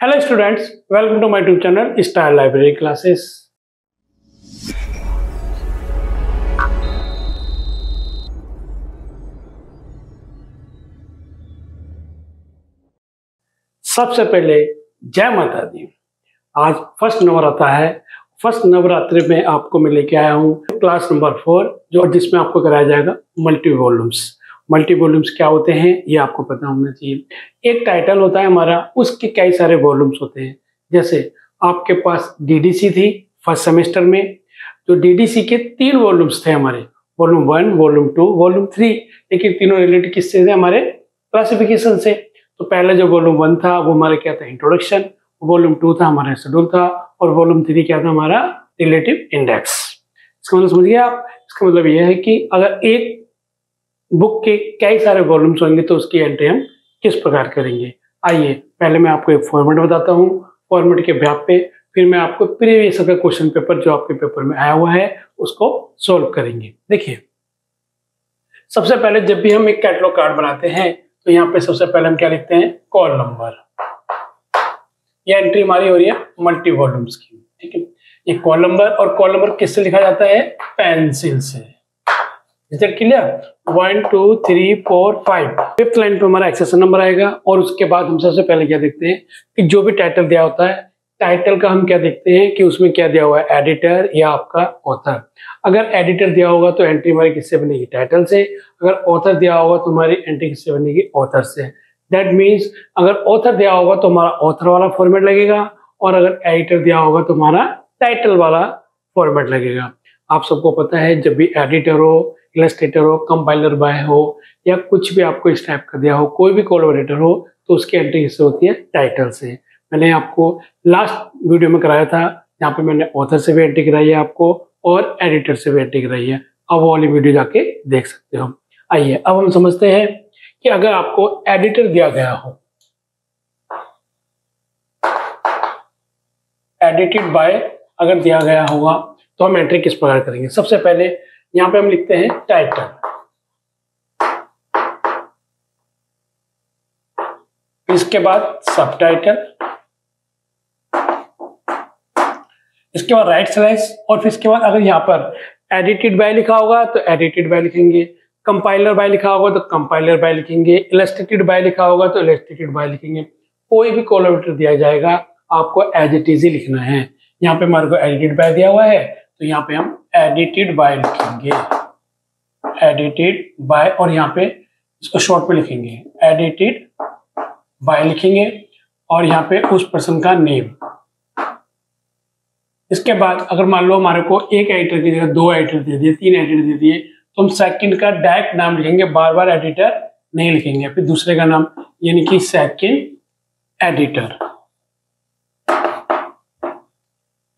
Hello students, welcome to my YouTube channel Star Library Classes. सबसे पहले जय माता दी। आज फर्स्ट नवरात्र है। फर्स्ट नवरात्रि में आपको मैं लेके आया हूँ क्लास नंबर 4, जो जिसमें आपको कराया जाएगा मल्टी वॉल्यूम्स। मल्टी वॉल्यूम्स क्या होते हैं ये आपको पता होना चाहिए। एक टाइटल होता है हमारा, उसके कई सारे वॉल्यूम्स होते हैं। जैसे आपके पास डीडीसी थी फर्स्ट सेमेस्टर में, तो डीडीसी के 3 वॉल्यूम्स थे हमारे, वॉल्यूम 1, वॉल्यूम 2, वॉल्यूम 3। लेकिन तीनों रिलेटेड किससे थे? हमारे क्लासिफिकेशन से। तो पहले जो वॉल्यूम 1 था वो हमारा क्या था? इंट्रोडक्शन। वॉल्यूम 2 था हमारा शेड्यूल था, और वॉल्यूम 3 क्या था? हमारा रिलेटिव इंडेक्स। इसका मतलब समझ गए आप? इसका मतलब यह है कि अगर एक बुक के कई सारे वॉल्यूम्स होंगे तो उसकी एंट्री हम किस प्रकार करेंगे। आइए पहले मैं आपको एक फॉर्मेट बताता हूँ। फॉर्मेट के व्याप पे फिर मैं आपको प्रीवियस का क्वेश्चन पेपर जो आपके पेपर में आया हुआ है उसको सोल्व करेंगे। देखिए, सबसे पहले जब भी हम एक कैटलॉग कार्ड बनाते हैं तो यहाँ पे सबसे पहले हम क्या लिखते हैं? Call number. यह एंट्री हमारी हो रही है मल्टी वॉल्यूम्स की, ठीक है। ये कॉल नंबर, और कॉल नंबर किससे लिखा जाता है? पेंसिल से। Is that clear? 1 2 3 4 5। Fifth line पे हमारा एक्सेशन नंबर आएगा, और उसके बाद हम सबसे पहले क्या देखते हैं कि जो भी टाइटल दिया होता है, टाइटल का हम क्या देखते हैं कि उसमें क्या दिया हुआ है? एडिटर या आपका ऑथर। अगर एडिटर दिया होगा तो एंट्री हमारी किससे बनेगी? टाइटल से। अगर ऑथर दिया होगा तो हमारी एंट्री किससे बनेगी? ऑथर से। दैट मीन्स अगर ऑथर दिया होगा तो हमारा ऑथर वाला फॉर्मेट लगेगा, और अगर एडिटर दिया होगा तो हमारा टाइटल वाला फॉर्मेट लगेगा। आप सबको पता है, जब भी एडिटर हो, इलस्ट्रेटर हो, कंपाइलर बाय हो, या कुछ भी आपको इस टाइप का दिया हो, कोई भी कोलैबोरेटर हो, तो उसकी एंट्री किससे होती है? टाइटल से। मैंने आपको लास्ट वीडियो में कराया था, यहाँ पे मैंने ऑथर से भी एंट्री कराई है आपको, और एडिटर से भी एंट्री कराई है। अब वो वाली वीडियो जाके देख सकते हो। आइए अब हम समझते हैं कि अगर आपको एडिटर दिया गया हो, एडिटेड बाय अगर दिया गया होगा तो हम एंट्री किस प्रकार करेंगे? सबसे पहले यहाँ पे हम लिखते हैं टाइटल, इसके बाद सब टाइटल, इसके बाद राइट स्लैश, और फिर इसके बाद अगर यहाँ पर एडिटेड बाय लिखा होगा तो एडिटेड बाय लिखेंगे, कंपाइलर बाय लिखा होगा तो कंपाइलर बाय लिखेंगे, इलस्ट्रेटेड बाय लिखा होगा तो इलस्ट्रेटेड बाय लिखेंगे। कोई भी कोलैबोरेटर दिया जाएगा आपको एज इट इज ही लिखना है। यहाँ पे हमारे को एडिटेड बाय दिया हुआ है तो यहाँ पे हम एडिटेड बाय लिखेंगे, एडिटेड बाय, और यहाँ पे इसको शॉर्ट में लिखेंगे एडिटेड बाय लिखेंगे, और यहाँ पे उस पर्सन का नेम। इसके बाद अगर मान लो हमारे को एक एडिटर की जगह 2 एडिटर दे दिए, 3 एडिटर दे दिए, तो हम सेकंड का डायरेक्ट नाम लिखेंगे, बार बार एडिटर नहीं लिखेंगे, फिर दूसरे का नाम, यानी कि सेकंड एडिटर,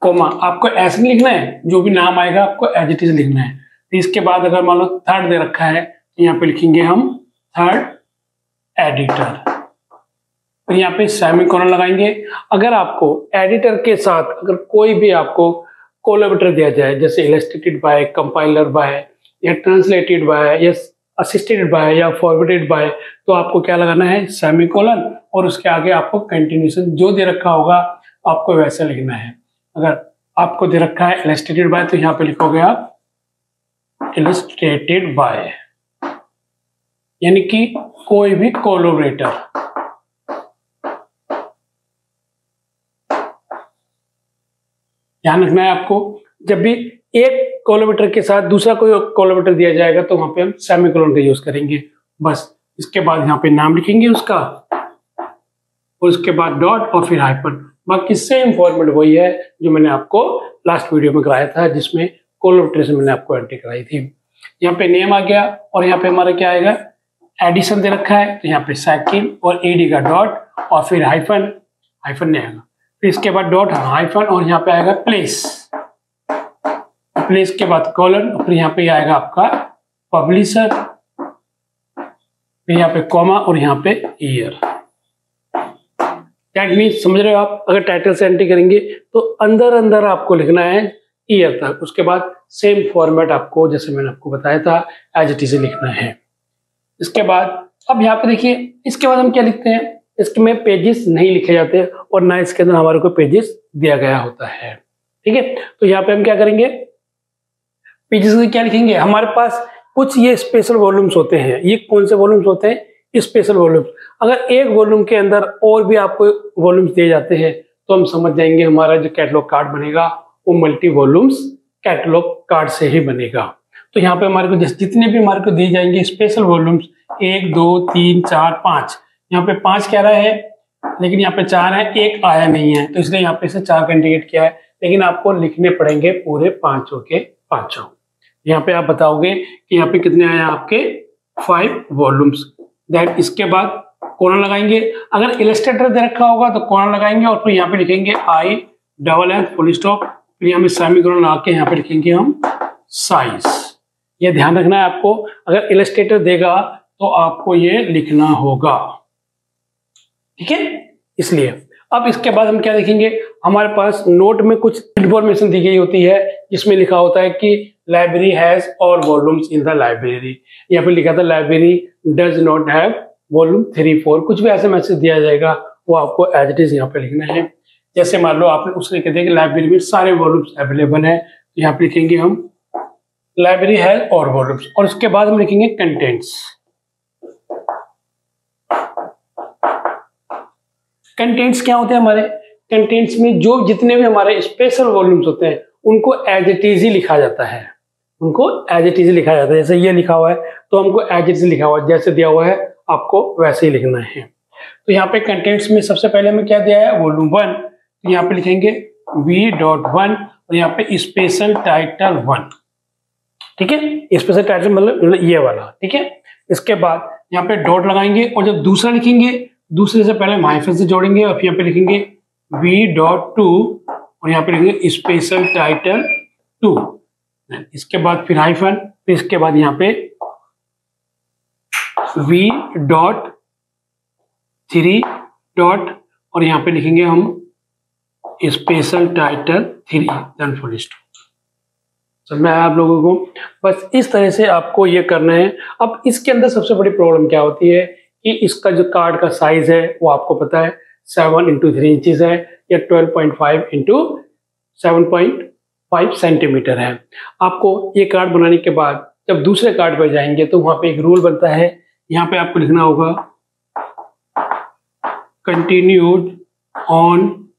कोमा। आपको ऐसे नहीं लिखना है, जो भी नाम आएगा आपको एज इट इज लिखना है। तो इसके बाद अगर मान लो थर्ड दे रखा है तो यहाँ पे लिखेंगे हम थर्ड एडिटर, और यहाँ पे सेमीकोलन लगाएंगे। अगर आपको एडिटर के साथ अगर कोई भी आपको कोलैबोरेटर दिया जाए, जैसे इलस्ट्रेटेड बाय, कंपाइलर बाय, या ट्रांसलेटेड बाय, या असिस्टेड बाय, या फॉरवर्डेड बाय, तो आपको क्या लगाना है? सेमीकोलन, और उसके आगे आपको कंटिन्यूएशन जो दे रखा होगा आपको वैसे लिखना है। अगर आपको दे रखा है इलस्ट्रेटेड बाय तो यहाँ पे लिखोगे आप इलस्ट्रेटेड बाय, यानी कि कोई भी कोलैबोरेटर। ध्यान रखना है आपको, जब भी एक कोलैबोरेटर के साथ दूसरा कोई कोलैबोरेटर दिया जाएगा तो वहां पे हम सेमीकोलन का यूज करेंगे। बस इसके बाद यहाँ पे नाम लिखेंगे उसका, और उसके बाद डॉट, और फिर हाइफन। बाकी सेम फॉर्मेट वही है जो मैंने आपको लास्ट वीडियो में कराया था, जिसमें कोलैबोरेटर से मैंने आपको एंट्री कराई थी। यहाँ पे नेम आ गया, और यहाँ पे हमारा क्या आएगा? एडिशन दे रखा है तो यहाँ पे सेकंड और एडी का डॉट, और फिर हाइफन, हाइफन नहीं आएगा, फिर इसके बाद डॉट, हाइफन, और यहाँ पे आएगा प्लेस, प्लेस के बाद कॉलन, और फिर यहाँ पे आएगा आपका पब्लिशर, फिर यहाँ पे कॉमा, और यहाँ पे ईयर। दैट मीन्स समझ रहे हो आप? अगर टाइटल से एंट्री करेंगे तो अंदर अंदर आपको लिखना है ईयर तक। उसके बाद सेम फॉर्मेट आपको, जैसे मैंने आपको बताया था, एज इट इज लिखना है। इसके बाद अब यहाँ पे देखिए, इसके बाद हम क्या लिखते हैं? इसके में पेजेस नहीं लिखे जाते और ना इसके अंदर हमारे को पेजेस दिया गया होता है। ठीक है, तो यहाँ पे हम क्या करेंगे, पेजेस में क्या लिखेंगे, हमारे पास कुछ ये स्पेशल वॉल्यूम्स होते हैं। ये कौन से वॉल्यूम्स होते हैं, स्पेशल वॉल्यूम्स। अगर एक वॉल्यूम के अंदर और भी आपको वॉल्यूम्स दिए जाते हैं तो हम समझ जाएंगे हमारा जो कैटलॉग कार्ड बनेगा वो मल्टी वॉल्यूम्स कैटलॉग कार्ड से ही बनेगा। तो यहाँ पे हमारे को जितने भी हमारे को दिए जाएंगे स्पेशल वॉल्यूम्स 1 2 3 4 5, यहाँ पे 5 कह रहा है लेकिन यहाँ पे 4 है, एक आया नहीं है तो इसलिए यहाँ पे इसे 4 का इंडिकेट किया है, लेकिन आपको लिखने पड़ेंगे पूरे 5 के 5। यहाँ पे आप बताओगे कि यहाँ पे कितने आए आपके 5 वॉल्यूम्स। दैट इसके बाद कोलन लगाएंगे, अगर इलस्ट्रेटर दे रखा होगा तो कोलन लगाएंगे और फिर यहाँ पे लिखेंगे I फुल स्टॉप, फिर यहाँ पे सेमीकोलन लगा के यहाँ पे लिखेंगे हम साइज। ये ध्यान रखना है आपको, अगर इलस्ट्रेटर देगा तो आपको ये लिखना होगा। ठीक है, इसलिए अब इसके बाद हम क्या देखेंगे, हमारे पास नोट में कुछ इंफॉर्मेशन दी गई होती है जिसमें लिखा होता है कि library has all volumes in the library. यहाँ पे लिखा था library does not have volume 3 4, कुछ भी ऐसे मैसेज दिया जाएगा वो आपको एज इट इज यहाँ पे लिखना है। जैसे मान लो आपने उसने कहते हैं कि लाइब्रेरी में सारे वॉल्यूम्स अवेलेबल है, तो यहाँ पे लिखेंगे हम लाइब्रेरी हैज ऑल वॉल्यूम्स और उसके बाद हम लिखेंगे कंटेंट्स। कंटेंट्स क्या होते हैं हमारे, कंटेंट्स में जो जितने भी हमारे स्पेशल वॉल्यूम्स होते हैं उनको एज इट इज ही लिखा जाता है, उनको एज इट इज लिखा जाता है। जैसे ये लिखा हुआ है तो हमको एज इट इज लिखा हुआ है, जैसे दिया हुआ है आपको वैसे ही लिखना है। तो यहाँ पे कंटेंट्स में सबसे पहले हमें क्या दिया है, वॉल्यूम 1, तो यहाँ पे लिखेंगे v.1 और यहाँ पे स्पेशल टाइटल 1। ठीक है, स्पेशल टाइटल मतलब ये वाला। ठीक है, इसके बाद यहाँ पे डॉट लगाएंगे और जब दूसरा लिखेंगे दूसरे से पहले हम हाइफन से जोड़ेंगे और फिर यहाँ पे लिखेंगे v.2 और यहाँ पे लिखेंगे स्पेशल टाइटल 2। इसके बाद फिर हाइफन, फिर इसके बाद यहाँ पे v.3 डॉट और यहाँ पे लिखेंगे हम special title 3 then full stop. समझ में आया आप लोगों को? बस इस तरह से आपको ये करना है। अब इसके अंदर सबसे बड़ी प्रॉब्लम क्या होती है कि इसका जो कार्ड का साइज है वो आपको पता है 7 × 3 इंचेस है या 12.5 × 7.5 सेंटीमीटर है। आपको ये कार्ड बनाने के बाद जब दूसरे कार्ड पर जाएंगे तो वहां पे एक रूल बनता है, यहाँ पे आपको लिखना होगा कंटिन्यूड ऑन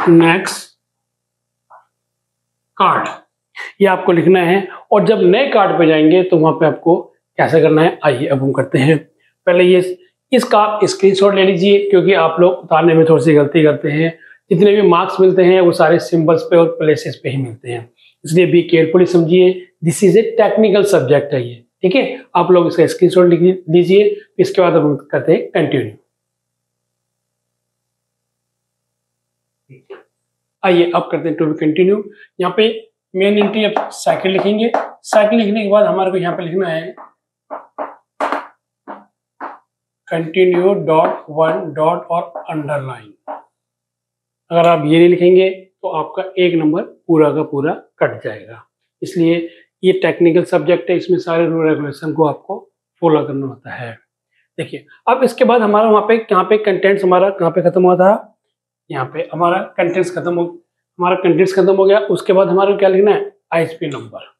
नेक्स्ट कार्ड, ये आपको लिखना है। और जब नए कार्ड पे जाएंगे तो वहां पे आपको कैसे करना है, आइए अब हम करते हैं। पहले ये इसका स्क्रीनशॉट ले लीजिए क्योंकि आप लोग उतारने में थोड़ी सी गलती करते हैं। जितने भी मार्क्स मिलते हैं वो सारे सिंबल्स पे और प्लेसेस पे ही मिलते हैं, इसलिए बी केयरफुली समझिए। This is a technical subject है ये। ठीक है, आप लोग इसका स्क्रीनशॉट लिख लीजिए। इसके बाद हम करते हैं कंटिन्यू। आइए अब करते हैं टू बी कंटिन्यू। यहाँ पे मेन एंट्री अब साइकिल लिखेंगे। साइकिल लिखने के बाद हमारे को यहाँ पे लिखना है कंटिन्यू डॉट 1 डॉट और अंडरलाइन। अगर आप ये नहीं लिखेंगे तो आपका 1 नंबर पूरा का पूरा कट जाएगा। इसलिए ये टेक्निकल सब्जेक्ट है, इसमें सारे रूल रेगुलेशन को आपको फॉलो करना होता है। देखिए अब इसके बाद हमारा वहाँ पे यहाँ पे कंटेंट्स हमारा कहाँ पे खत्म हुआ था, यहाँ पे हमारा कंटेंट्स खत्म हो गया। उसके बाद हमारा क्या लिखना है, ISP नंबर।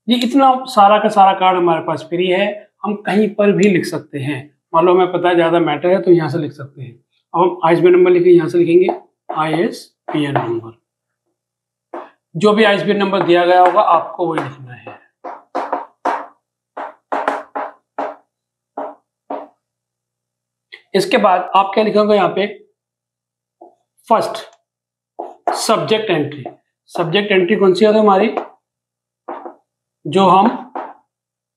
ये इतना सारा का सारा कार्ड हमारे पास फ्री है, हम कहीं पर भी लिख सकते हैं। मान लो हमें पता है ज़्यादा मैटर है तो यहाँ से लिख सकते हैं। अब हम ISP नंबर लिखेंगे, यहाँ से लिखेंगे ISBN नंबर। जो भी ISBN नंबर दिया गया होगा आपको वही लिखना है। इसके बाद आप क्या लिखोगे, यहाँ पे first subject entry. Subject entry कौन सी होती है हमारी, जो हम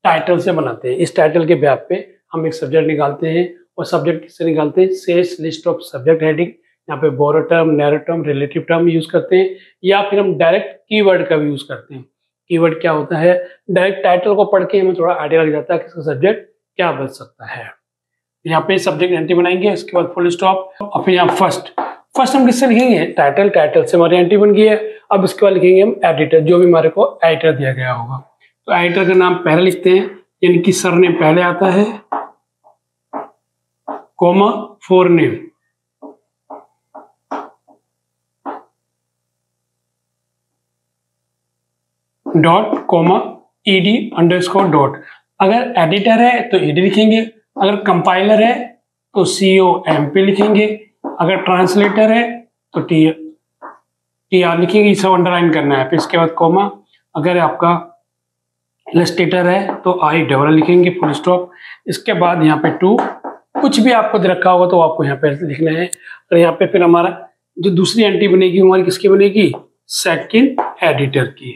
टाइटल से बनाते हैं। इस टाइटल के बेस पे हम एक सब्जेक्ट निकालते हैं और सब्जेक्ट किससे निकालते हैं, Sears list of subject heading. यहाँ पे broader term, narrow term, relative term use करते हैं, या फिर हम डायरेक्ट कीवर्ड का भी यूज करते हैं। कीवर्ड क्या होता है, डायरेक्ट टाइटल को पढ़ के हमें थोड़ा आइडिया लग जाता है कि इसका सब्जेक्ट क्या बन सकता है। यहाँ पे सब्जेक्ट एंट्री बनाएंगे, उसके बाद फुल स्टॉप और फिर यहाँ फर्स्ट हम किससे लिखेंगे, टाइटल से हमारी एंट्री बन गई है। अब इसके बाद लिखेंगे हम एडिटर, जो भी हमारे को एडिटर दिया गया होगा। तो एडिटर का नाम पहले लिखते हैं, यानी कि सरनेम पहले आता है comma for name dot comma ed underscore dot. अगर एडिटर है तो ed लिखेंगे, अगर कंपाइलर है तो COMP लिखेंगे, अगर ट्रांसलेटर है तो TR लिखेंगे, सब अंडरलाइन करना है। फिर इसके बाद कोमा, अगर आपका इलस्ट्रेटर है तो I डबल लिखेंगे, फुल स्टॉप। इसके बाद यहाँ पे टू, कुछ भी आपको दे रखा होगा तो आपको यहाँ पे लिखना है। और यहाँ पे फिर हमारा जो दूसरी एंट्री बनेगी हमारी किसकी बनेगी, सेकंड एडिटर की,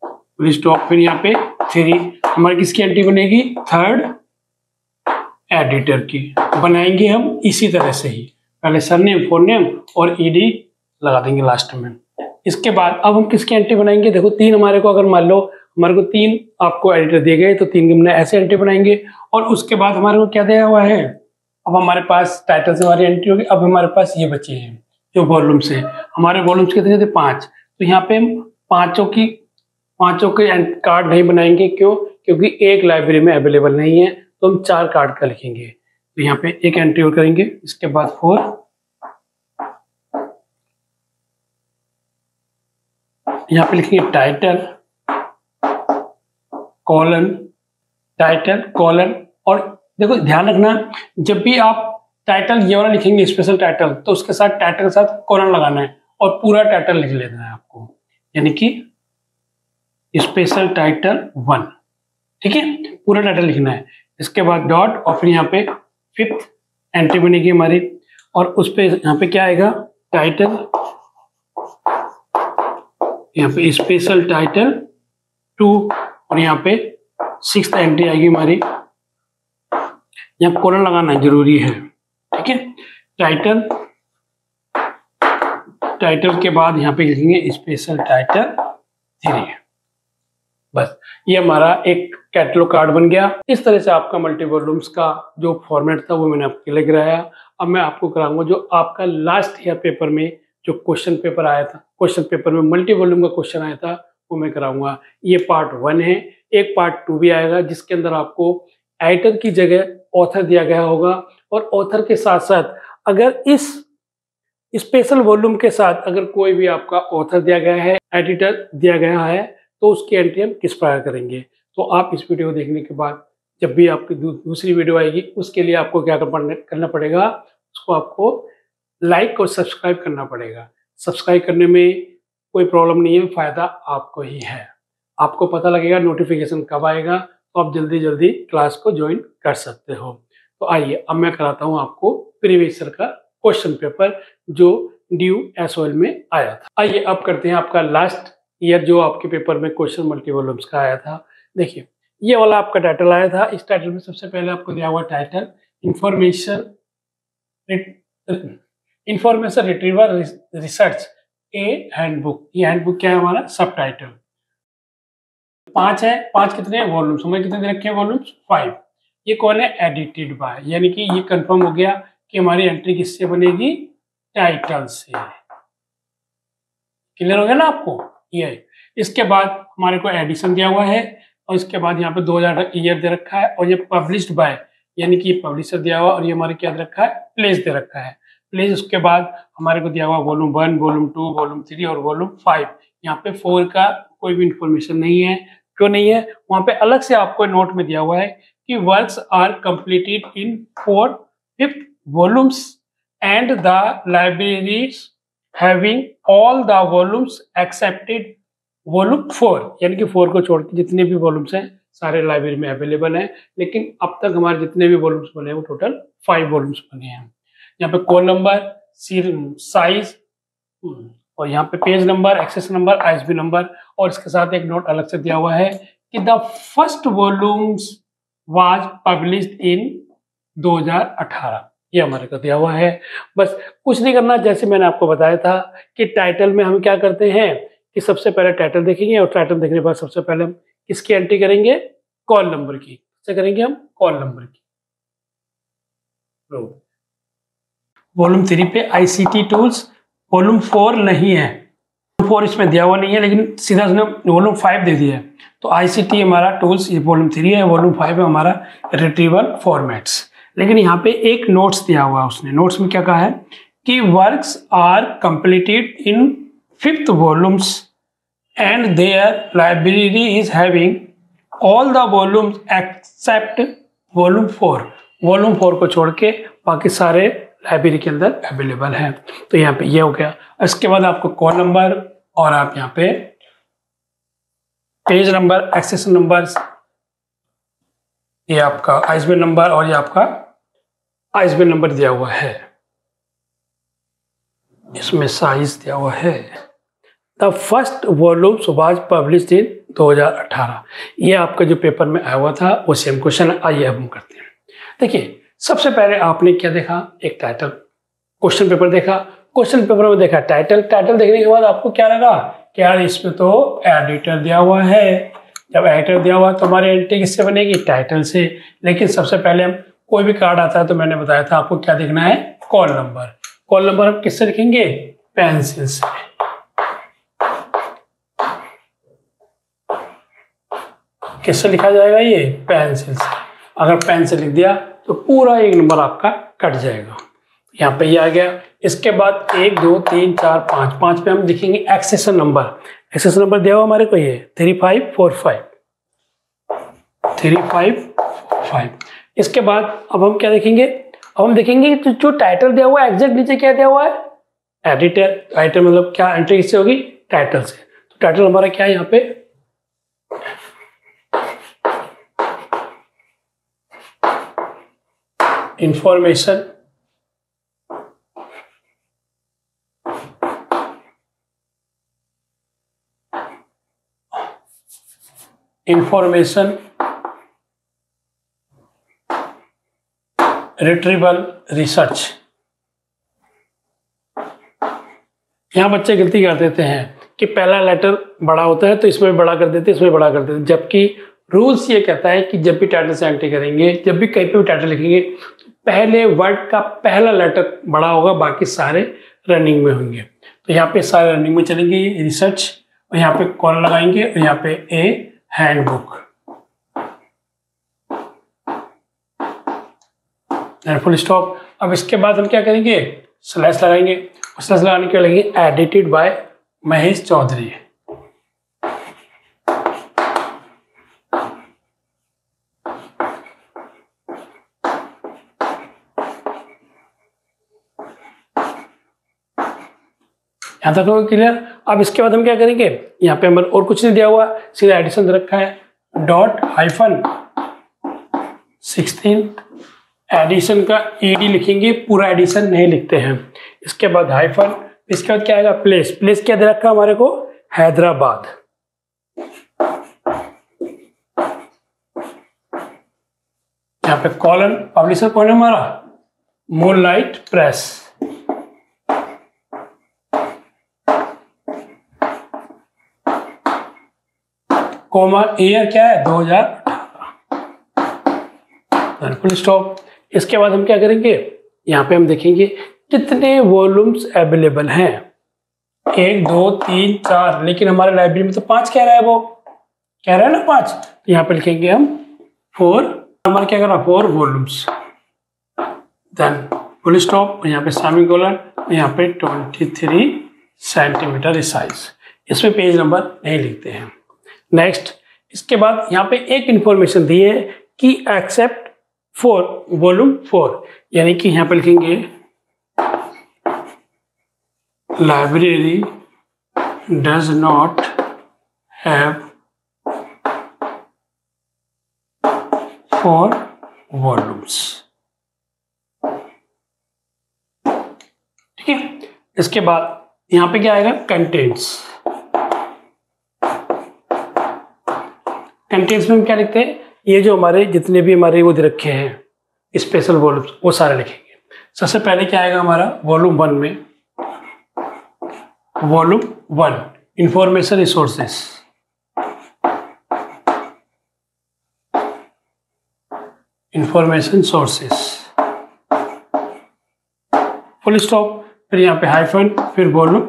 फुल स्टॉप। फिर यहाँ पे थ्री, हमारी किसकी एंट्री बनेगी, थर्ड एडिटर की। बनाएंगे हम इसी तरह से ही, पहले सरनेम फोरनेम और ed लगा देंगे लास्ट में। इसके बाद अब हम किसकी एंट्री बनाएंगे, देखो तीन हमारे को, अगर मान लो हमारे को तीन आपको एडिटर दिए गए तो तीन के हमने ऐसे एंट्री बनाएंगे। और उसके बाद हमारे को क्या दिया हुआ है, अब हमारे पास टाइटल से हमारी एंट्री होगी। अब हमारे पास ये बचे हैं जो वॉल्यूम्स हैं, हमारे वॉल्यूम्स कितने थे, 5। तो यहाँ पे हम पांचों के कार्ड नहीं बनाएंगे, क्यों, क्योंकि एक लाइब्रेरी में अवेलेबल नहीं है, तो हम 4 कार्ड का लिखेंगे। तो यहाँ पे एक एंट्री और करेंगे, इसके बाद 4, यहाँ पे लिखेंगे टाइटल कॉलन। और देखो ध्यान रखना, जब भी आप टाइटल ये वाला लिखेंगे स्पेशल टाइटल, तो उसके साथ टाइटल के साथ कॉलन लगाना है और पूरा टाइटल लिख लेना है आपको, यानी कि स्पेशल टाइटल 1, ठीक है, पूरा टाइटल लिखना है। इसके बाद डॉट, और फिर यहाँ पे 5th एंट्री बनेगी हमारी, और उस पे यहाँ पे क्या आएगा, टाइटल, यहाँ पे स्पेशल टाइटल 2, और यहाँ पे 6th एंट्री आएगी हमारी, यहाँ कॉलन लगाना जरूरी है, ठीक है। टाइटल के बाद यहाँ पे लिखेंगे स्पेशल टाइटल 3। बस ये हमारा एक कैटलॉग कार्ड बन गया। इस तरह से आपका मल्टी वॉल्यूम्स का जो फॉर्मेट था वो मैंने आपके लिए कराया। अब मैं आपको कराऊंगा जो आपका लास्ट ईयर पेपर में जो क्वेश्चन पेपर आया था, क्वेश्चन पेपर में मल्टी वॉल्यूम का क्वेश्चन आया था, वो मैं कराऊंगा। ये पार्ट 1 है, एक पार्ट 2 भी आएगा जिसके अंदर आपको एडिटर की जगह ऑथर दिया गया होगा, और ऑथर के साथ साथ अगर इस स्पेशल वॉल्यूम के साथ अगर कोई भी आपका ऑथर दिया गया है, एडिटर दिया गया है, तो उसकी एंट्री हम किस प्रकार करेंगे। तो आप इस वीडियो देखने के बाद जब भी आपकी दूसरी वीडियो आएगी उसके लिए आपको क्या करना पड़ेगा, उसको आपको लाइक और सब्सक्राइब करना पड़ेगा। सब्सक्राइब करने में कोई प्रॉब्लम नहीं है, फायदा आपको ही है, आपको पता लगेगा नोटिफिकेशन कब आएगा, तो आप जल्दी जल्दी क्लास को ज्वाइन कर सकते हो। तो आइए अब मैं कराता हूँ आपको प्रीवियस ईयर का क्वेश्चन पेपर जो ड्यू SOL में आया था। आइए अब करते हैं आपका लास्ट ईयर जो आपके पेपर में क्वेश्चन मल्टी वॉल्यूम्स का आया था। देखिए ये वाला आपका टाइटल आया था। इस टाइटल में सबसे पहले आपको दिया हुआ टाइटल इंफॉर्मेशन रिट्रीवर रिसर्च ए हैंडबुक। ये हैंडबुक क्या है हमारा, सब टाइटल। 5 है, 5 कितने हैं वॉल्यूम्स, हमें कितने दे रखे हैं वॉल्यूम्स, 5। ये कौन है, एडिटेड बाय, यानी कि ये कंफर्म हो गया कि हमारी एंट्री किससे बनेगी, टाइटल से। क्लियर हो गया ना आपको ये। इसके बाद हमारे को एडिशन दिया हुआ है, और इसके बाद यहाँ पे 2000 ईयर दे रखा है, और ये पब्लिश्ड बाय यानी कि पब्लिशर दिया हुआ, और ये हमारे क्या दे रखा है, प्लेस दे रखा है, प्लेस। उसके बाद हमारे को दिया हुआ वॉल्यूम 1, वॉल्यूम 2, वॉल्यूम 3 और वॉल्यूम 5। यहाँ पे 4 का कोई भी इंफॉर्मेशन नहीं है, क्यों नहीं है, वहां पे अलग से आपको नोट में दिया हुआ है कि works are completed in 4/5 volumes and the libraries having all the volumes accepted volume 4, यानी कि 4 को छोड़ के जितने भी वॉल्यूम्स हैं सारे लाइब्रेरी में अवेलेबल हैं, लेकिन अब तक हमारे जितने भी वॉल्यूम्स बने हैं वो टोटल 5 वॉल्यूम्स बने हैं। यहाँ पे कॉल नंबर, साइज, और यहाँ पे page number, access number, ISBN number, और इसके साथ एक नोट अलग से दिया हुआ है कि the first volumes was published in 2018। ये हमारे को दिया हुआ है। बस कुछ नहीं करना, जैसे मैंने आपको बताया था कि टाइटल में हम क्या करते हैं कि सबसे पहले टाइटल देखेंगे, और टाइटल देखने के बाद सबसे पहले हम किसकी एंट्री करेंगे, कॉल नंबर की। कैसे करेंगे हम, कॉल नंबर की। वॉल्यूम 3 पे ICT टूल्स, वॉल्यूम 4 नहीं है, 4 इसमें दिया हुआ नहीं है, लेकिन सीधा उसने वॉल्यूम 5 दे दिया है। तो ICT हमारा टूल्स वॉल्यूम 3 है, वॉल्यूम 5 है हमारा रिट्रीवल फॉर्मेट्स। लेकिन यहाँ पे एक नोट्स दिया हुआ है उसने। नोट्स में क्या कहा है कि works are completed in 5th volumes and their library is having all the volumes except volume 4। Volume 4 को छोड़ के बाकी सारे लाइब्रेरी के अंदर अवेलेबल है। तो यहाँ पे ये हो गया। इसके बाद आपको कॉल नंबर और आप यहाँ पे पेज नंबर, एक्सेशन नंबर्स, ये आपका आईएसबीएन नंबर और ये आपका आईएसबीएन नंबर दिया हुआ है। इसमें साइज दिया हुआ है। The first volumes was published in 2018। ये आपका जो पेपर में आया हुआ था वो सेम क्वेश्चन। आइए अब हम करते हैं। देखिए सबसे पहले आपने क्या देखा, एक टाइटल, क्वेश्चन पेपर देखा। क्वेश्चन पेपर में देखा टाइटल। टाइटल देखने के बाद आपको क्या लगा कि यार इसमें तो एडिटर दिया हुआ है। जब एडिटर दिया हुआ तो हमारी एंट्री किससे बनेगी, टाइटल से। लेकिन सबसे पहले हम कोई भी कार्ड आता है तो मैंने बताया था आपको क्या देखना है, कॉल नंबर। कॉल नंबर हम किससे लिखेंगे, पेंसिल से। किससे लिखा जाएगा, ये पेंसिल से। अगर पेन से लिख दिया तो पूरा एक नंबर आपका कट जाएगा। यहाँ पे ये आ गया। इसके बाद 1 2 3 4 5, 5 पे हम लिखेंगे एक्सेशन नंबर। एक्सेशन नंबर दिया हुआ हमारे को ये 3545। 3545। इसके बाद अब हम क्या देखेंगे, अब हम देखेंगे जो टाइटल दिया हुआ है एग्जैक्ट नीचे क्या दिया हुआ है, एडिटर। एडिटर मतलब क्या, एंट्री किससे होगी, टाइटल से। तो टाइटल हमारा क्या है यहाँ पे, इंफॉर्मेशन रिट्रीवल रिसर्च। यहां बच्चे गलती कर देते हैं कि पहला लेटर बड़ा होता है तो इसमें बड़ा कर देते, इसमें बड़ा कर देते, जबकि रूल्स ये कहता है कि जब भी टाइटल से एंट्री करेंगे, जब भी कहीं पे भी टाइटल लिखेंगे तो पहले वर्ड का पहला लेटर बड़ा होगा, बाकी सारे रनिंग में होंगे। तो यहाँ पे सारे रनिंग में चलेंगे, रिसर्च, और यहाँ पे कॉलम लगाएंगे और यहाँ पे ए हैंडबुक, फुल स्टॉप। अब इसके बाद हम क्या करेंगे, स्लैश लगाएंगे। स्लैश लगाने के लिए लगेंगे एडिटेड बाय महेश चौधरी। यहाँ तक होगा क्लियर। अब इसके बाद हम क्या करेंगे, यहाँ पे हमारे और कुछ नहीं दिया हुआ, सीधा एडिशन दे रखा है, .-16। एडिशन का ईडी लिखेंगे, पूरा एडिशन नहीं लिखते हैं। इसके बाद हाइफन, इसके बाद क्या आएगा, प्लेस। प्लेस क्या दे रखा हमारे को, हैदराबाद। यहाँ पे कॉलन, पब्लिशर कौन है हमारा, मूनलाइट प्रेस। कोमा, ईयर क्या है, 2018। Full stop. इसके बाद हम क्या करेंगे, यहाँ पे हम देखेंगे कितने वॉल्यूम्स अवेलेबल हैं, 1 2 3 4, लेकिन हमारे लाइब्रेरी में तो 5 कह रहा है, वो कह रहा है ना 5। तो यहाँ पे लिखेंगे हम 4, हमारा क्या कर रहा है, 4 वॉल्यूम्स। देन फुल स्टॉप, यहाँ पे सेमीकोलन, यहाँ पे 23 सेंटीमीटर साइज। इसमें पेज नंबर नहीं लिखते हैं। नेक्स्ट, इसके बाद यहाँ पे एक इंफॉर्मेशन दी है कि एक्सेप्ट 4 वॉल्यूम 4, यानी कि यहाँ पे लिखेंगे library does not have 4 volumes. ठीक है। इसके बाद यहाँ पे क्या आएगा, कंटेंट्स। कंटेंट्स में हम क्या लिखते हैं, ये जो हमारे जितने भी हमारे वो दे रखे हैं स्पेशल वॉल्यूम्स, वो सारे लिखेंगे। सबसे पहले क्या आएगा हमारा, वॉल्यूम 1 में, volume 1 information resources. Information sources, full stop, फिर यहाँ पे हाइफन, फिर वॉल्यूम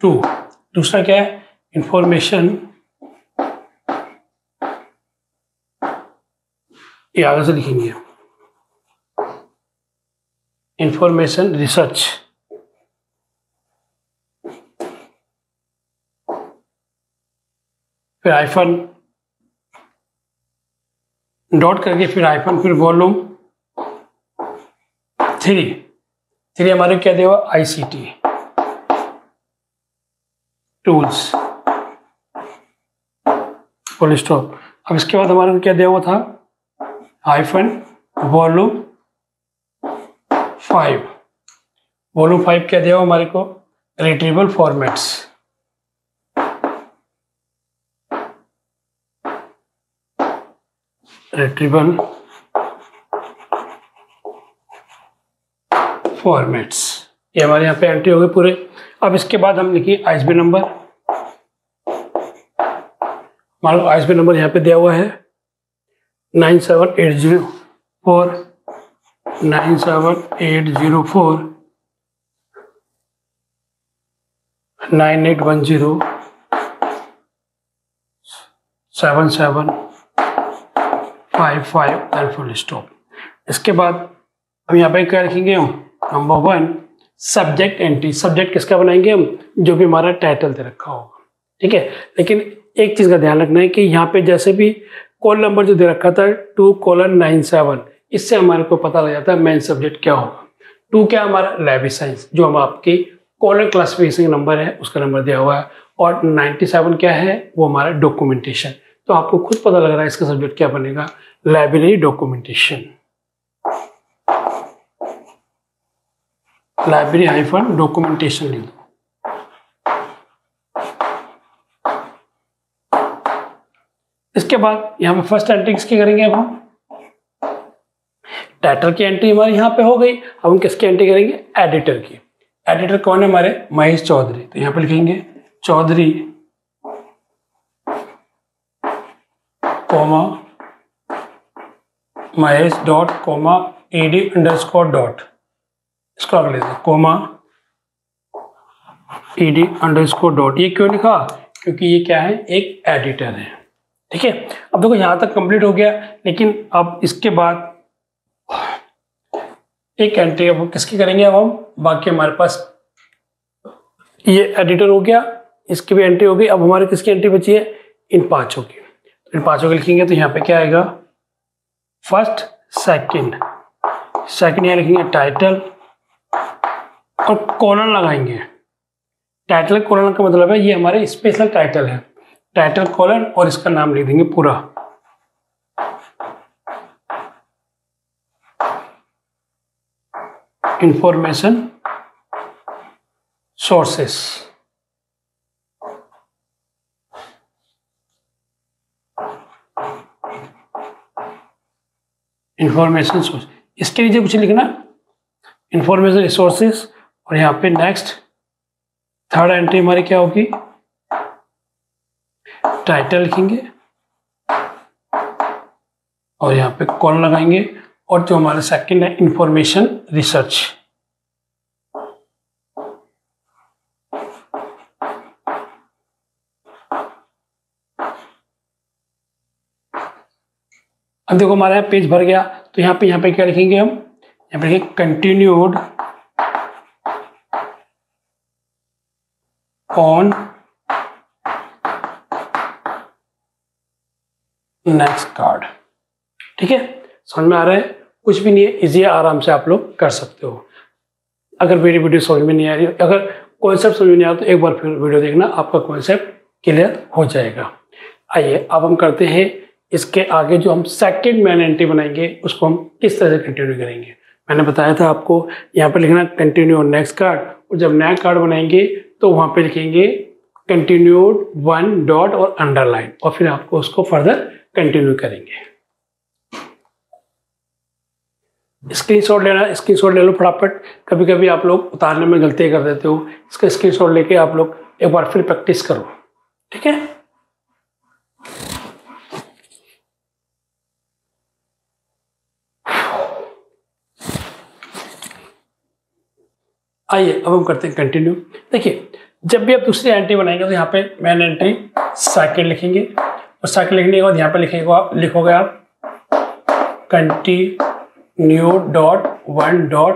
2। दूसरा क्या है, इंफॉर्मेशन, ये आगे से लिखेंगे इंफॉर्मेशन रिसर्च, फिर हाइफन डॉट करके फिर हाइफन फिर वॉल्यूम 3 हमारे क्या दिया हुआ, ICT टूल्स, फुल स्टॉप। अब इसके बाद हमारे को क्या दिया हुआ था, हाइफन वॉल्यूम 5, वॉल्यूम 5 क्या दिया हुआ हमारे को, रिट्रीवेबल फॉर्मेट्स, रिट्रीवेबल फॉर्मेट्स, ये हमारे यहाँ पे एंट्री हो गए पूरे। अब इसके बाद हम लिखिए ISBN नंबर, मान लो ISBN नंबर यहाँ पे दिया हुआ है 97804 9810 7755 एंड फुल स्टॉप। इसके बाद हम यहाँ पे क्या लिखेंगे, हम नंबर 1 सब्जेक्ट एंट्री, सब्जेक्ट किसका बनाएंगे हम, जो भी हमारा टाइटल दे रखा होगा, ठीक है। लेकिन एक चीज का ध्यान रखना है कि यहाँ पे जैसे भी कॉल नंबर जो दे रखा था 2:97, इससे हमारे को पता लग जाता है मेन सब्जेक्ट क्या होगा। 2 क्या हमारा लैब साइंस, जो हम आपकी कॉलर क्लासिफिकेशन नंबर है उसका नंबर दिया हुआ है, और 97 क्या है, वो हमारा डॉक्यूमेंटेशन। तो आपको खुद पता लग रहा है इसका सब्जेक्ट क्या बनेगा, library documentation, library hyphen documentation लिख दो। इसके बाद यहाँ पे फर्स्ट एंट्री किसकी करेंगे, अब हम टाइटल की एंट्री हमारी यहाँ पे हो गई। अब हम किसकी एंट्री करेंगे, एडिटर की। एडिटर कौन है हमारे, महेश चौधरी। तो यहाँ पे लिखेंगे Chaudhary comma Mahesh dot comma ED dot, इसको आगे लेते कॉमा ED_डॉट। ये क्यों लिखा, क्योंकि ये क्या है, एक एडिटर है, ठीक है। अब देखो यहाँ तक कंप्लीट हो गया, लेकिन अब इसके बाद एक एंट्री अब किसकी करेंगे, अब हम बाकी हमारे पास ये एडिटर हो गया, इसकी भी एंट्री हो गई। अब हमारे किसकी एंट्री बची है, इन पांचों की। इन पांचों की लिखेंगे तो यहाँ पे क्या आएगा, फर्स्ट सेकंड यहाँ लिखेंगे टाइटल और कॉलन लगाएंगे। टाइटल कॉलन का मतलब है ये हमारे स्पेशल टाइटल है, टाइटल कॉलन और इसका नाम लिख देंगे पूरा। इंफॉर्मेशन सोर्सेस, इंफॉर्मेशन सोर्स, इसके नीचे कुछ लिखना इंफॉर्मेशन रिसोर्सेस, और यहाँ पे नेक्स्ट थर्ड एंट्री हमारी क्या होगी, टाइटल लिखेंगे और यहाँ पे कॉलन लगाएंगे, और जो हमारा सेकंड है इंफॉर्मेशन रिसर्च। अब देखो हमारा यहाँ पेज भर गया, तो यहाँ पे क्या लिखेंगे हम, यहाँ पे लिखेंगे कंटिन्यूड ऑन नेक्स्ट कार्ड, ठीक है। समझ में आ रहा है, कुछ भी नहीं है, इजी है, आराम से आप लोग कर सकते हो। अगर मेरी वीडियो समझ में नहीं आ रही, अगर कॉन्सेप्ट समझ में नहीं आ रहा तो एक बार फिर वीडियो देखना, आपका कॉन्सेप्ट क्लियर हो जाएगा। आइए अब हम करते हैं इसके आगे, जो हम सेकंड मेन एंट्री बनाएंगे उसको हम किस तरह से कंटिन्यू करेंगे। मैंने बताया था आपको यहाँ पे लिखना कंटिन्यू ऑन नेक्स्ट कार्ड, और जब नया कार्ड बनाएंगे तो वहाँ पे लिखेंगे कंटिन्यूड 1 डॉट और अंडरलाइन, और फिर आपको उसको फर्दर कंटिन्यू करेंगे। स्क्रीनशॉट लेना, स्क्रीनशॉट ले लो फटाफट। कभी कभी आप लोग उतारने में गलती कर देते हो, इसका स्क्रीनशॉट लेके आप लोग एक बार फिर प्रैक्टिस करो, ठीक है। आइए अब हम करते हैं कंटिन्यू। देखिए जब भी आप दूसरी एंट्री बनाएंगे तो यहाँ पे मेन एंट्री सेकंड लिखेंगे, और सेकंड लिखने के बाद यहाँ पे लिखोगे आप कंटिन्यू डॉट 1 डॉट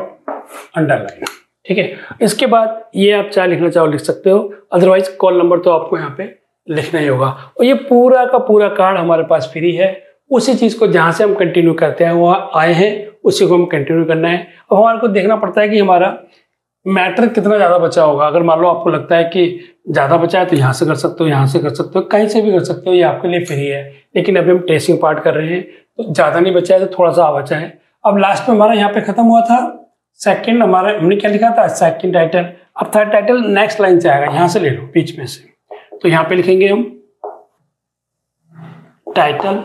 अंडरलाइन। ठीक है, इसके बाद ये आप चाहे लिखना चाहो लिख सकते हो, अदरवाइज कॉल नंबर तो आपको यहाँ पे लिखना ही होगा। और ये पूरा का पूरा कार्ड हमारे पास फ्री है। उसी चीज़ को जहाँ से हम कंटिन्यू करते हैं वहाँ आए हैं उसी को हम कंटिन्यू करना है। अब हमारे को देखना पड़ता है कि हमारा मैटर कितना ज़्यादा बचा होगा। अगर मान लो आपको लगता है कि ज़्यादा बचा है तो यहाँ से कर सकते हो, यहाँ से कर सकते हो, कहीं से भी कर सकते हो, ये आपके लिए फ्री है। लेकिन अभी हम टेस्टिंग पार्ट कर रहे हैं तो ज़्यादा नहीं बचा है तो थोड़ा सा बचा है। अब लास्ट में हमारा यहाँ पे खत्म हुआ था सेकंड, हमारा हमने क्या लिखा था सेकंड टाइटल। अब थर्ड टाइटल नेक्स्ट लाइन से आएगा, यहाँ से ले लो बीच में से। तो यहाँ पे लिखेंगे हम टाइटल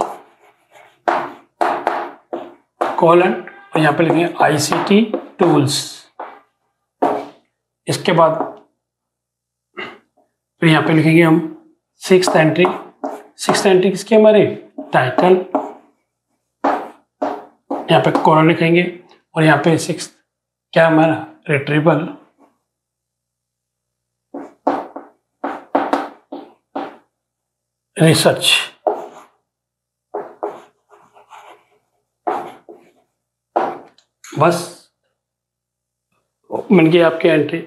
कॉलन और यहाँ पे लिखेंगे ICT टूल्स। इसके बाद फिर यहाँ पे लिखेंगे हम सिक्स्थ एंट्री। सिक्स्थ एंट्री किसकी हमारी टाइटल, यहाँ पे कॉलन लिखेंगे और यहाँ पे सिक्स्थ क्या हमारा रिट्रीवल। रिसर्च बस बन गई आपकी एंट्री।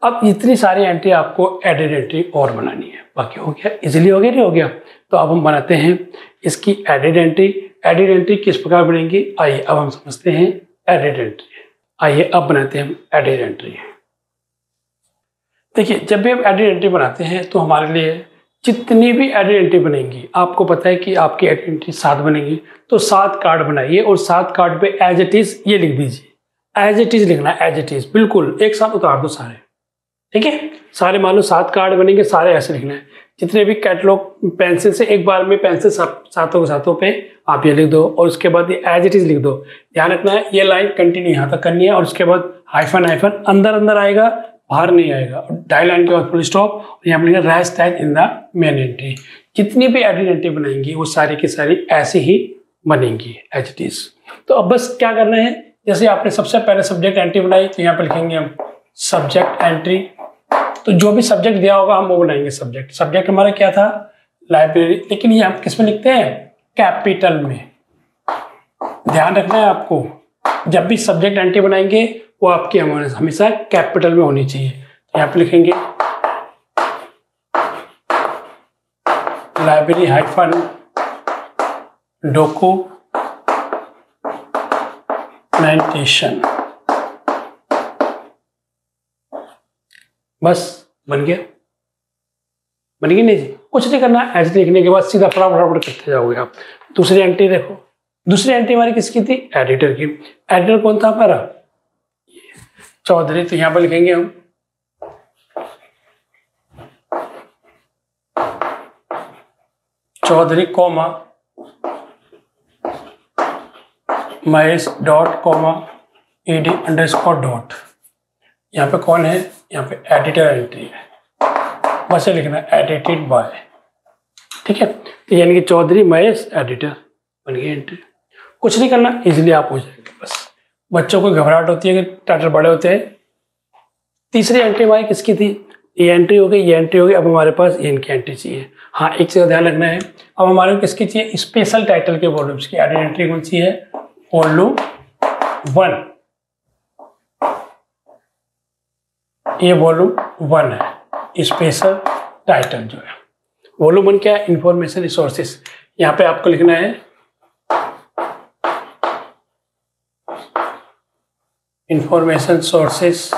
अब इतनी सारी एंट्री आपको एडिट एंट्री और बनानी है। बाकी हो गया, इजीली हो गया नहीं हो गया। तो अब हम बनाते हैं इसकी एडिट एंट्री। एडिट एंट्री किस प्रकार बनेगी आइए अब हम समझते हैं एडिट एंट्री। आइए अब बनाते हैं हम एडिट एंट्री। देखिए जब भी हम एडिट एंट्री बनाते हैं तो हमारे लिए जितनी भी एडिट एंट्री बनेंगी, आपको पता है कि आपकी एडिट एंट्री 7 बनेगी, तो 7 कार्ड बनाइए और 7 कार्ड पे एज इट इज ये लिख दीजिए। एज इट इज लिखना है, एज इट इज बिल्कुल एक साथ उतार दो सारे। ठीक है, सारे मान लो 7 कार्ड बनेंगे, सारे ऐसे लिखना है। जितने भी कैटलॉग पेंसिल से एक बार में पेंसिल सातों के सातों पे आप ये लिख दो और उसके बाद ये एज इट इज लिख दो। ध्यान रखना है ये लाइन कंटिन्यू यहाँ तक करनी है और उसके बाद हाइफन हाइफन अंदर अंदर आएगा, बाहर नहीं आएगा। डाई लाइन के बाद फुल स्टॉप और यहाँ पर लिखा rest as in the main entry. जितनी भी एडिट एंट्री बनाएंगी वो सारी की सारी ऐसे ही बनेंगी एज इट इज। तो अब बस क्या करना है, जैसे आपने सबसे पहले सब्जेक्ट एंट्री बनाई तो यहाँ पर लिखेंगे हम सब्जेक्ट एंट्री। तो जो भी सब्जेक्ट दिया होगा हम वो बनाएंगे सब्जेक्ट। सब्जेक्ट हमारा क्या था लाइब्रेरी, लेकिन ये हम किस में लिखते हैं कैपिटल में। ध्यान रखना है आपको, जब भी सब्जेक्ट एंट्री बनाएंगे वो आपकी हमेशा कैपिटल में होनी चाहिए। तो यहाँ पे लिखेंगे लाइब्रेरी हाइफन डॉक्यूमेंटेशन। बस बन गया, बन गई नहीं जी, कुछ नहीं करना। ऐसे लिखने के बाद सीधा फटाफट करते जाओगे आप। दूसरी एंट्री देखो, दूसरी एंट्री हमारी किसकी थी एडिटर की। एडिटर कौन था हमारा चौधरी। तो यहाँ पर लिखेंगे हम Chaudhary comma Mahesh dot comma ED underscore dot. यहाँ पे कौन है, यहाँ पे एडिटर एंट्री है, बस ये लिखना है एडिटेड बाय। ठीक है, तो यानी कि चौधरी महेश एडिटर बन गई एंट्री। कुछ नहीं करना, इजीली आप हो जाएंगे। बस बच्चों को घबराहट होती है कि टाइटल बड़े होते हैं। तीसरी एंट्री हमारी किसकी थी, ये एंट्री हो गई, ये एंट्री हो गई। अब हमारे पास ये इनकी एंट्री चाहिए। हाँ एक चीज़ ध्यान रखना है, अब हमारे को किसकी चाहिए स्पेशल टाइटल के वॉल्यूम्स की एडिट एंट्री कौन सी है वॉल्यूम 1। ये वॉल्यूम 1 है स्पेशल टाइटल जो है। वॉल्यूम 1 क्या है इंफॉर्मेशन रिसोर्सेस। यहाँ पे आपको लिखना है इंफॉर्मेशन सोर्सेस,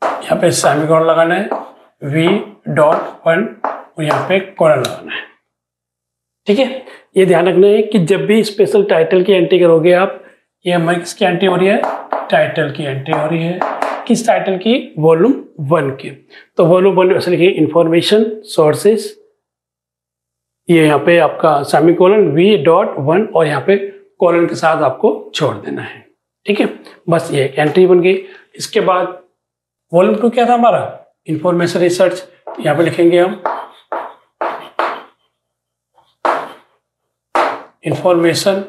यहाँ पे सेमीकोलन लगाना है V.1 और यहाँ पे कोलन लगाना है। ठीक है, ये ध्यान रखना है कि जब भी स्पेशल टाइटल की एंट्री करोगे आप, ये हमारी किसकी एंट्री हो रही है टाइटल की एंट्री हो रही है। किस टाइटल की वॉल्यूम 1 की। तो वॉल्यूम 1 ऐसे लिखिए इंफॉर्मेशन सोर्सेस, ये यहाँ पे आपका सेमीकोलन V.1 और यहाँ पे कोलन के साथ आपको छोड़ देना है। ठीक है, बस ये एक एंट्री बन गई। इसके बाद वॉल्यूम 2 क्या था हमारा इंफॉर्मेशन रिसर्च। यहाँ पे लिखेंगे हम information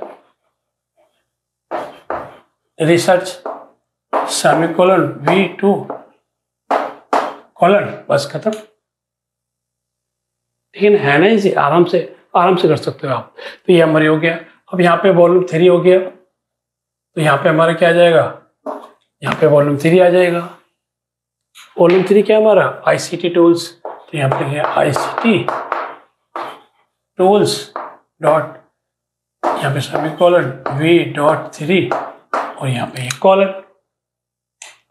research semicolon V2 colon, बस खत्म। ठीक है ना, इसे आराम से कर सकते हो आप। तो ये हमारी हो गया। अब यहाँ पे वॉल्यूम 3 हो गया, तो यहाँ पे हमारा क्या आ जाएगा यहाँ पे वॉल्यूम 3 आ जाएगा। वॉल्यूम 3 क्या हमारा ICT टूल्स, तो यहाँ पे ICT टूल्स डॉट, यहाँ पे सेमीकोलन V.3 और यहाँ पे एक कॉलन।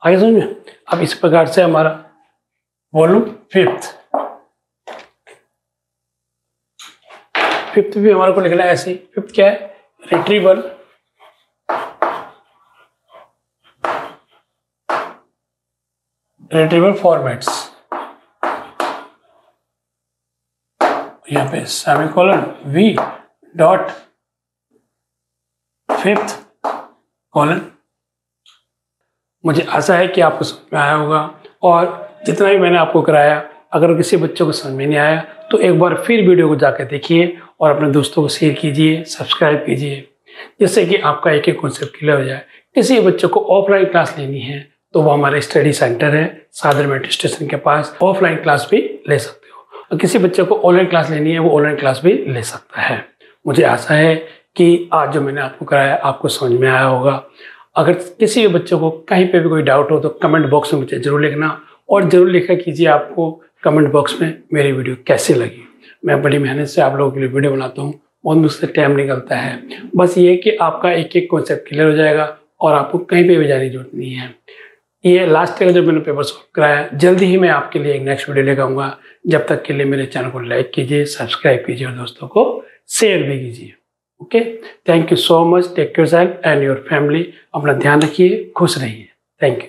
आगे समझ में। अब इस प्रकार से हमारा वॉल्यूम फिफ्थ भी हमारे को लिखना है ऐसे। फिफ्थ क्या है, रिट्रीवल फॉर्मेट्स, यहाँ पे सेमीकोलन V.5 कॉलन। मुझे आशा है कि आपको समझ में आया होगा, और जितना भी मैंने आपको कराया अगर किसी बच्चों को समझ में नहीं आया तो एक बार फिर वीडियो को जाकर देखिए और अपने दोस्तों को शेयर कीजिए, सब्सक्राइब कीजिए, जिससे कि आपका एक एक कॉन्सेप्ट क्लियर हो जाए। किसी बच्चों को ऑफलाइन क्लास लेनी है तो वो हमारे स्टडी सेंटर है सादर मेट्रो स्टेशन के पास, ऑफलाइन क्लास भी ले सकते हो। और किसी बच्चे को ऑनलाइन क्लास लेनी है वो ऑनलाइन क्लास भी ले सकता है। मुझे आशा है कि आज जो मैंने आपको कराया आपको समझ में आया होगा। अगर किसी भी बच्चे को कहीं पे भी कोई डाउट हो तो कमेंट बॉक्स में मुझे जरूर लिखना, और जरूर लिखा कीजिए आपको कमेंट बॉक्स में मेरी वीडियो कैसे लगी। मैं बड़ी मेहनत से आप लोगों के लिए वीडियो बनाता हूँ और मुझसे टाइम निकलता है। बस ये कि आपका एक एक कॉन्सेप्ट क्लियर हो जाएगा और आपको कहीं पे भी जाने की जरूरत नहीं है। ये लास्ट ईयर जब मैंने पेपर सॉल्व कराया, जल्दी ही मैं आपके लिए एक नेक्स्ट वीडियो लेकर आऊँगा। जब तक के लिए मेरे चैनल को लाइक कीजिए, सब्सक्राइब कीजिए और दोस्तों को शेयर भी कीजिए। Okay, thank you so much. Take care self and your family. अपना ध्यान रखिए, खुश रहिए। Thank you.